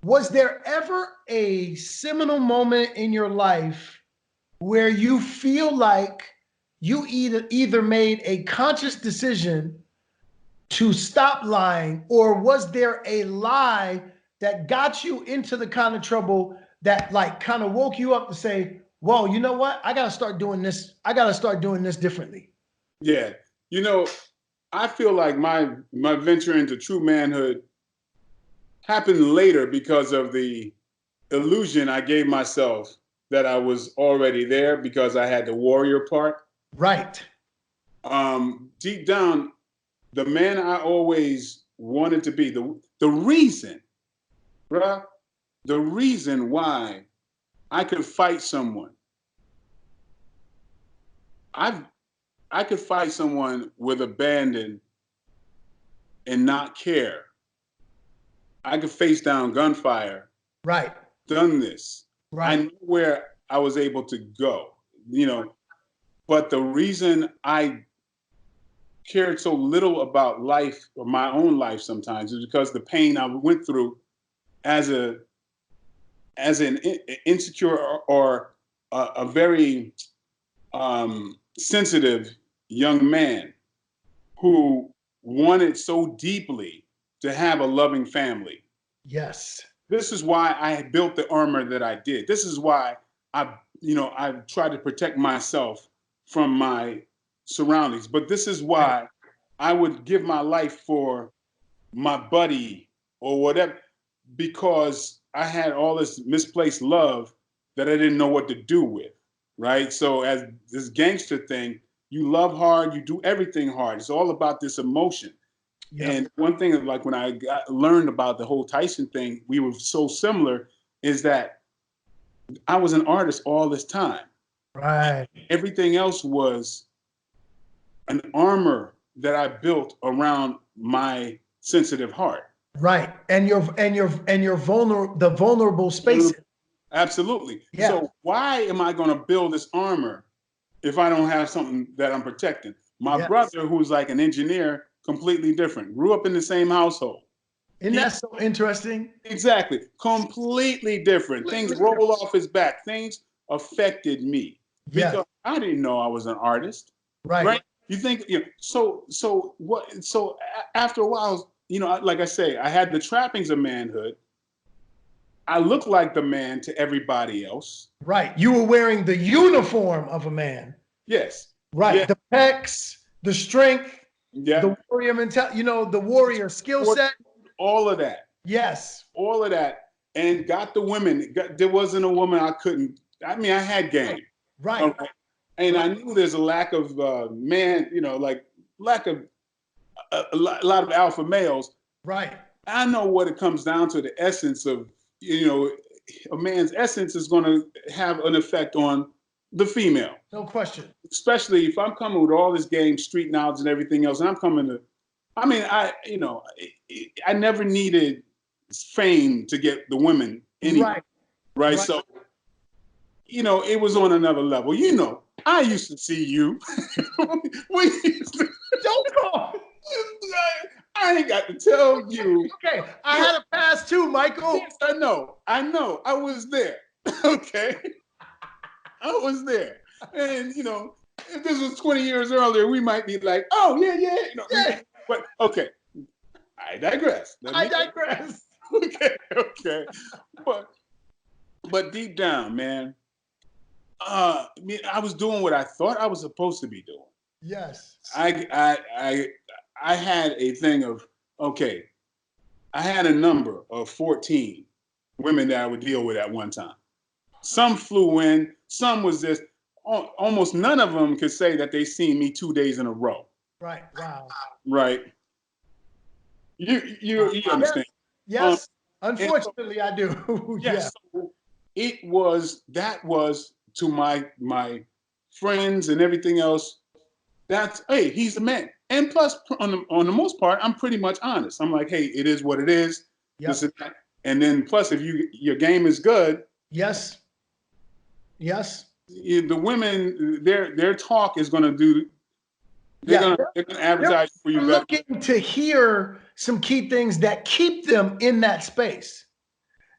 Was there ever a seminal moment in your life where you feel like you either made a conscious decision to stop lying, or was there a lie that got you into the kind of trouble that like kind of woke you up to say, whoa, you know what? I got to start doing this. I got to start doing this differently. Yeah. You know, I feel like my venture into true manhood happened later because of the illusion I gave myself that I was already there because I had the warrior part. Right. Deep down, the man I always wanted to be, the reason, bruh, the reason why I could fight someone. I could fight someone with abandon and not care. I could face down gunfire. Right. Done this. Right. I knew where I was able to go, you know. But the reason I cared so little about life or my own life sometimes is because the pain I went through as an insecure or a very sensitive young man who wanted so deeply to have a loving family. Yes. This is why I built the armor that I did. This is why I tried to protect myself from my surroundings. But this is why I would give my life for my buddy or whatever, because I had all this misplaced love that I didn't know what to do with, right? So as this gangster thing, you love hard, you do everything hard. It's all about this emotion. Yep. And one thing, like when I learned about the whole Tyson thing, we were so similar, is that I was an artist all this time. Right. Everything else was an armor that I built around my sensitive heart. Right. And your vulnerable spaces. Absolutely. Yeah. So why am I going to build this armor if I don't have something that I'm protecting? My brother, who's like an engineer, completely different, grew up in the same household. Isn't that so interesting? Exactly. Completely different. Things roll off his back. Things affected me because I didn't know I was an artist. Right. You think, so after a while, like I say, I had the trappings of manhood. I looked like the man to everybody else. Right. You were wearing the uniform of a man. Yes. Right. Yeah. The pecs, the strength, the warrior mentality, the warrior skill set. All of that. Yes. All of that. And got the women. There wasn't a woman I couldn't. I mean, I had game. Right. Okay. And I knew there's a lack of lack of a lot of alpha males. Right. I know what it comes down to. The essence of, a man's essence is going to have an effect on the female. No question. Especially if I'm coming with all this game, street knowledge and everything else, and I'm coming to, I never needed fame to get the women anyway. Right. So, it was on another level. I used to see you. Don't call. I ain't got to tell you. Okay, I had a pass too, Michael. Yes, I know. I was there. Okay. I was there. And, if this was 20 years earlier, we might be like, oh, yeah. But, okay. I digress. Okay. But deep down, man, I was doing what I thought I was supposed to be doing. Yes. I had a thing of, okay, I had a number of 14 women that I would deal with at one time. Some flew in, some was this. Almost none of them could say that they seen me 2 days in a row. Right. Wow. Right. You understand? Yes. Unfortunately, I do. Yes. Yeah. So that was to my friends and everything else. That's, hey, he's the man. And plus, on the most part, I'm pretty much honest. I'm like, hey, it is what it is. Yep. And then plus, if your game is good. Yes. The women, their talk is going to do. They're going to advertise for you. Looking to hear some key things that keep them in that space.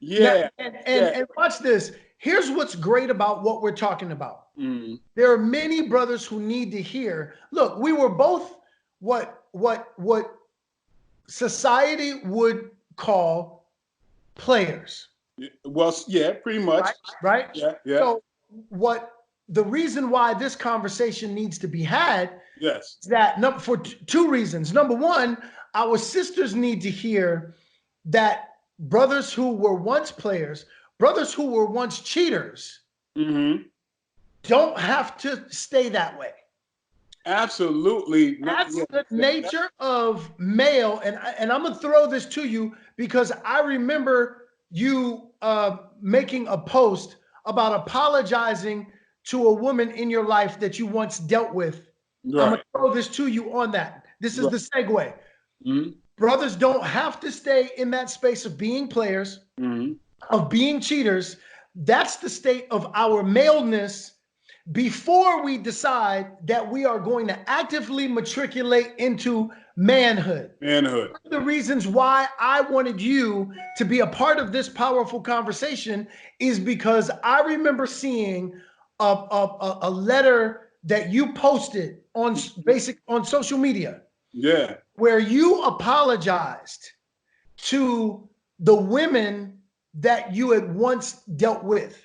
Now, Yeah. and, Yeah. and watch this. Here's what's great about what we're talking about. Mm. There are many brothers who need to hear. Look, we were both what society would call players, Well, yeah, pretty much. right? Right. Yeah. Yeah. So, what the reason why this conversation needs to be had Yes. is that for two reasons. Number one, our sisters need to hear that brothers who were once players, brothers who were once cheaters, Mm-hmm. don't have to stay that way. Absolutely. That's Yeah. the nature of male, and I'm gonna throw this to you because I remember you making a post about apologizing to a woman in your life that you once dealt with. I'm gonna Right. throw this to you on that. This is Right. the segue. Mm-hmm. Brothers don't have to stay in that space of being players, Mm-hmm. of being cheaters. That's the state of our maleness before we decide that we are going to actively matriculate into manhood. Manhood. One of the reasons why I wanted you to be a part of this powerful conversation is because I remember seeing a letter that you posted on social media Yeah. where you apologized to the women that you had once dealt with.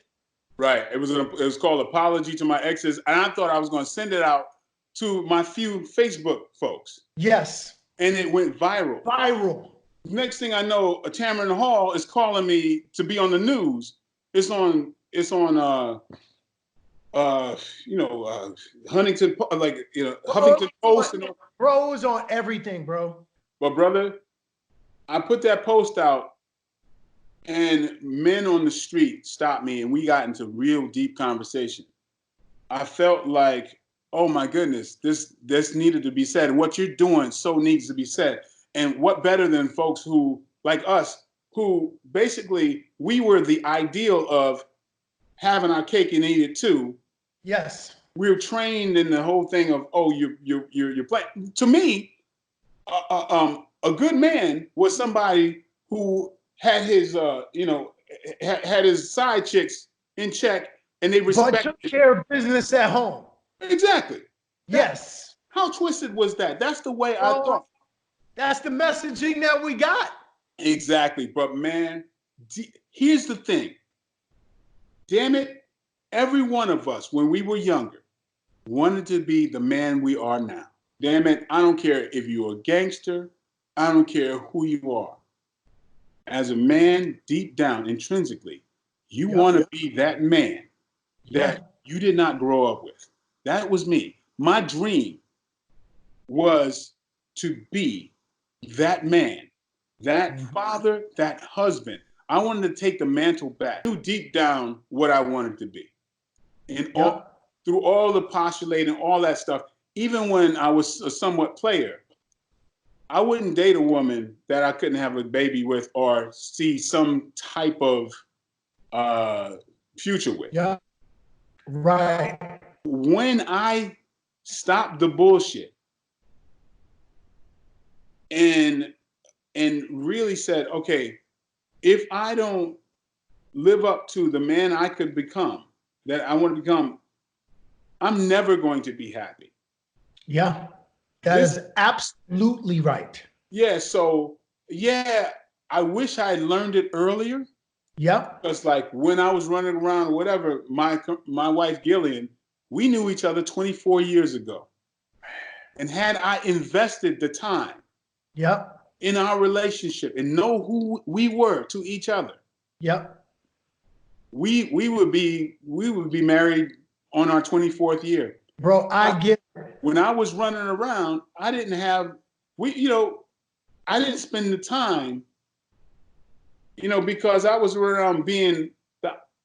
Right. It was called Apology to My Exes, and I thought I was going to send it out to my few Facebook folks, Yes. and it went viral. Viral. Next thing I know, Tamron Hall is calling me to be on the news. It's on. Huntington, Huffington Post, and all. Bros on everything, bro. But brother, I put that post out, and men on the street stopped me, and we got into real deep conversation. I felt like, oh my goodness, this needed to be said, and what you're doing so needs to be said. And what better than folks who, like us, who basically we were the ideal of having our cake and eat it too. Yes. We were trained in the whole thing of, oh, you're playing. To me, a good man was somebody who had his had his side chicks in check, and they But respect. took care of business at home. Exactly. Yes. How twisted was that? That's the way I Well, thought. that's the messaging that we got. Exactly. But man, here's the thing. Damn it, every one of us, when we were younger, wanted to be the man we are now. Damn it, I don't care if you're a gangster. I don't care who you are. As a man, deep down, intrinsically, you want to be that man that you did not grow up with. That was me. My dream was to be that man, that father, that husband. I wanted to take the mantle back. I knew deep down what I wanted to be. And through all the postulating, all that stuff, even when I was a somewhat player, I wouldn't date a woman that I couldn't have a baby with or see some type of future with. Yeah. Right. When I stopped the bullshit and really said, okay, if I don't live up to the man I could become, that I want to become, I'm never going to be happy. Yeah. That is absolutely right. Yeah. So, yeah, I wish I had learned it earlier. Yep. Because like when I was running around or whatever, my wife Gillian, we knew each other 24 years ago. And had I invested the time in our relationship and know who we were to each other, we would be married on our 24th year. Bro, I get it. When I was running around, I didn't spend the time, because I was around being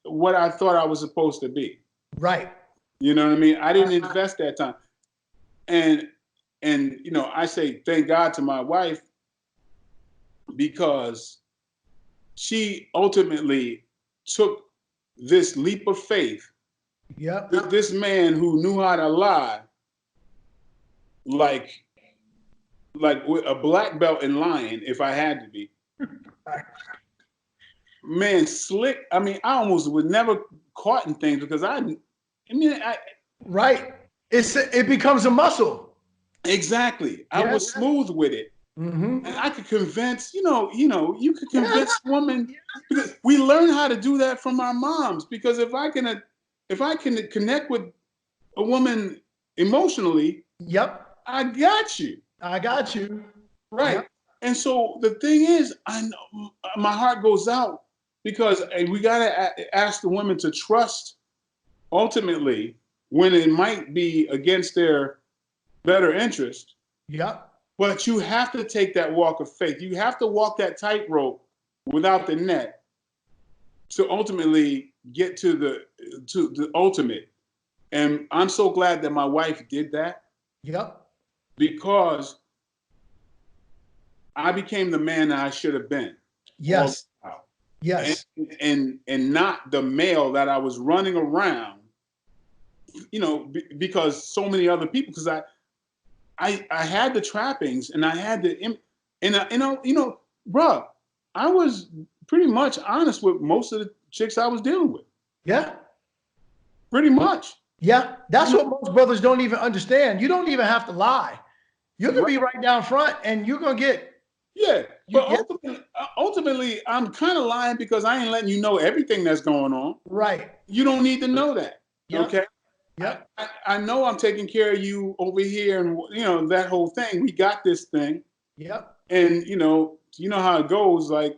what I thought I was supposed to be. Right. You know what I mean? I didn't invest that time. And I say thank God to my wife, because she ultimately took this leap of faith. This man who knew how to lie, like with a black belt in lying, if I had to be. man, slick. I mean, I almost was never caught in things because right. It becomes a muscle. exactly. I Yeah. was smooth with it. Mm-hmm. And I could convince, you could convince women because we learn how to do that from our moms. Because if I can connect with a woman emotionally, Yep. I got you. I got you. Right. Yep. And so the thing is, I know my heart goes out because we got to ask the women to trust ultimately when it might be against their better interest. Yep. But you have to take that walk of faith. You have to walk that tightrope without the net to ultimately get to the ultimate. And I'm so glad that my wife did that. Yep. Because I became the man that I should have been. Yes. Yes. And not the male that I was running around, because so many other people, because I had the trappings and I had bruh, I was pretty much honest with most of the chicks I was dealing with. Yeah. Pretty much. Yeah. That's what most brothers don't even understand. You don't even have to lie. You can be right down front and you're going to get. Yeah. But ultimately, I'm kind of lying because I ain't letting you know everything that's going on. Right. You don't need to know that. Yep. Okay. Yep. I know I'm taking care of you over here and that whole thing. We got this thing. Yep. And you know how it goes, like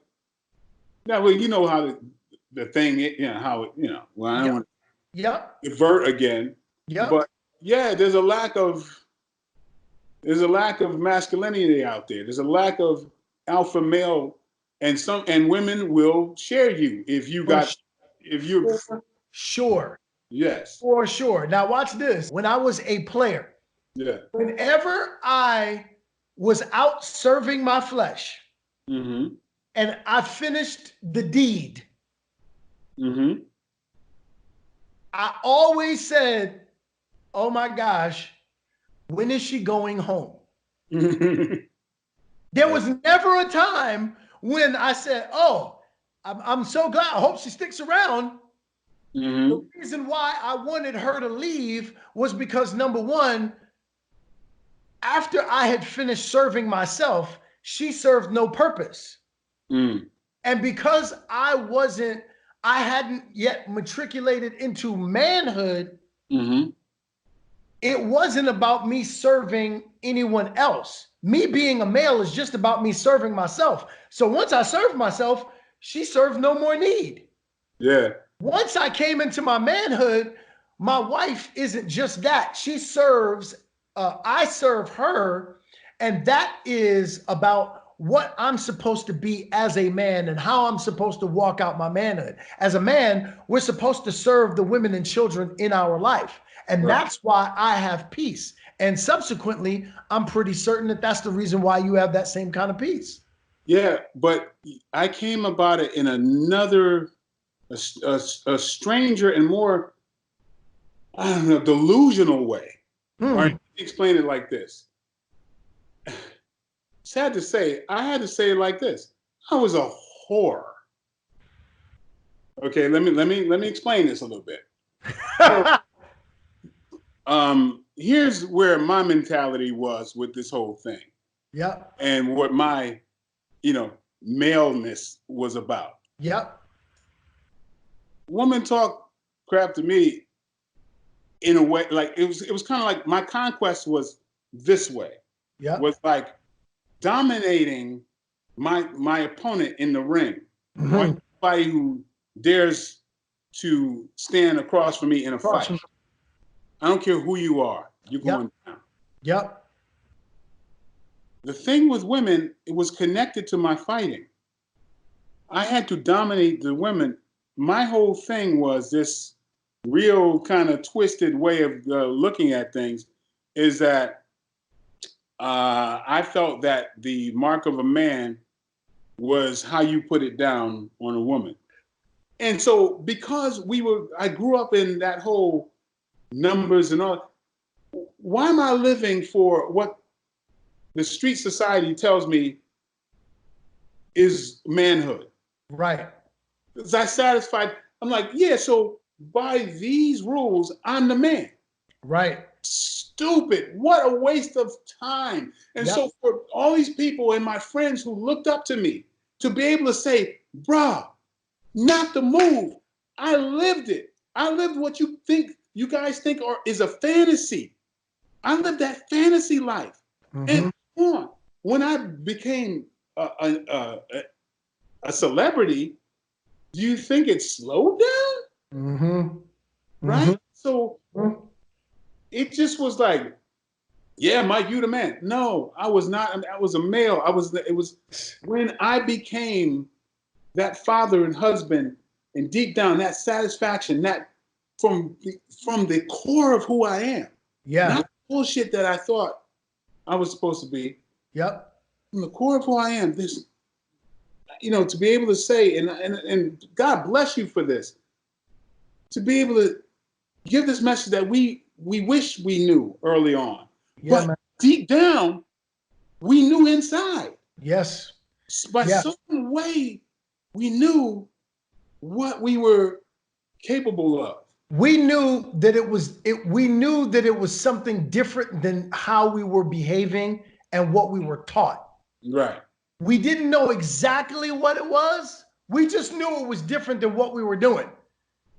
that way, how the thing how it, well, I don't want to divert again. Yep. But yeah, there's a lack of masculinity out there. There's a lack of alpha male, and women will share you if you're sure. Yes. For sure. Now watch this. When I was a player, whenever I was out serving my flesh, and I finished the deed, I always said, "Oh my gosh, when is she going home?" There was never a time when I said, "Oh, I'm so glad. I hope she sticks around." The reason why I wanted her to leave was because, number one, after I had finished serving myself, she served no purpose. And because I hadn't yet matriculated into manhood, it wasn't about me serving anyone else. Me being a male is just about me serving myself. So once I served myself, she served no more need. Yeah. Once I came into my manhood, my wife isn't just that. She serves, I serve her, and that is about what I'm supposed to be as a man and how I'm supposed to walk out my manhood. As a man, we're supposed to serve the women and children in our life. And that's why I have peace. And subsequently, I'm pretty certain that that's the reason why you have that same kind of peace. Yeah, but I came about it in another, a stranger and more, I don't know, delusional way. All right, explain it like this. Sad to say, I had to say it like this. I was a whore. Okay, let me explain this a little bit. Here's where my mentality was with this whole thing. Yep. And what my, maleness was about. Yep. Woman talk crap to me in a way, like it was kind of like my conquest was this way. Yep. Was like dominating my opponent in the ring. Anybody who dares to stand across from me in a fight. I don't care who you are. You're going down. Yep. The thing with women, it was connected to my fighting. I had to dominate the women. My whole thing was this real kind of twisted way of looking at things is that I felt that the mark of a man was how you put it down on a woman. And so because I grew up in that whole numbers and all, why am I living for what the street society tells me is manhood? Right. Was I satisfied? I'm like, yeah, so by these rules, I'm the man. Right. Stupid. What a waste of time. And Yep. so for all these people and my friends who looked up to me to be able to say, bruh, not the move. I lived it. I lived what you guys think is a fantasy. I lived that fantasy life. And when I became a celebrity, do you think it slowed down? Right? So it just was like, yeah, Mike, you the man. No, I was not. I mean, I was a male. It was when I became that father and husband, and deep down that satisfaction, that from the core of who I am. Yeah. Not bullshit that I thought I was supposed to be. Yep. From the core of who I am, this, to be able to say, and God bless you for this, to be able to give this message that we wish we knew early on. Yeah, but man. Deep down, we knew inside. Yes. By some way, we knew what we were capable of. We knew that it was something different than how we were behaving and what we were taught. Right. We didn't know exactly what it was. We just knew it was different than what we were doing.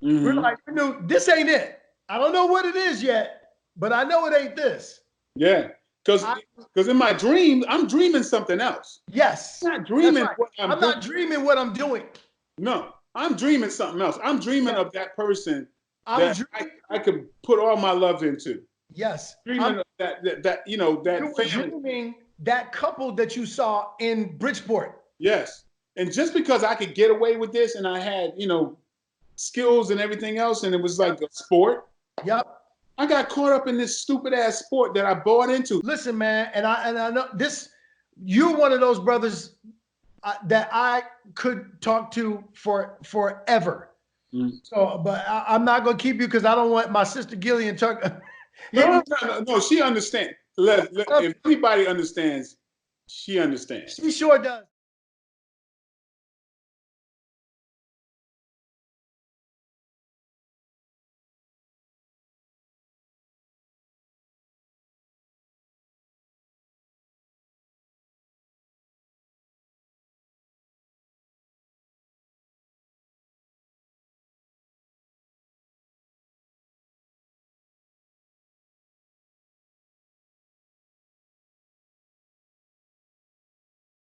We're like, we knew this ain't it. I don't know what it is yet, but I know it ain't this. Yeah. Because in my dream, I'm dreaming something else. Yes. I'm not dreaming what I'm not dreaming what I'm doing. No, I'm dreaming something else. I'm dreaming of that person that I could put all my love into. Yes. Dreaming of that family. Dreaming that couple that you saw in Bridgeport. Yes. And just because I could get away with this and I had, skills and everything else, and it was like a sport. Yep. I got caught up in this stupid ass sport that I bought into. Listen, man, and I know this. You're one of those brothers that I could talk to forever. So, but I'm not gonna keep you because I don't want my sister Gillian talk. No, she understands. If anybody understands, she understands. She sure does.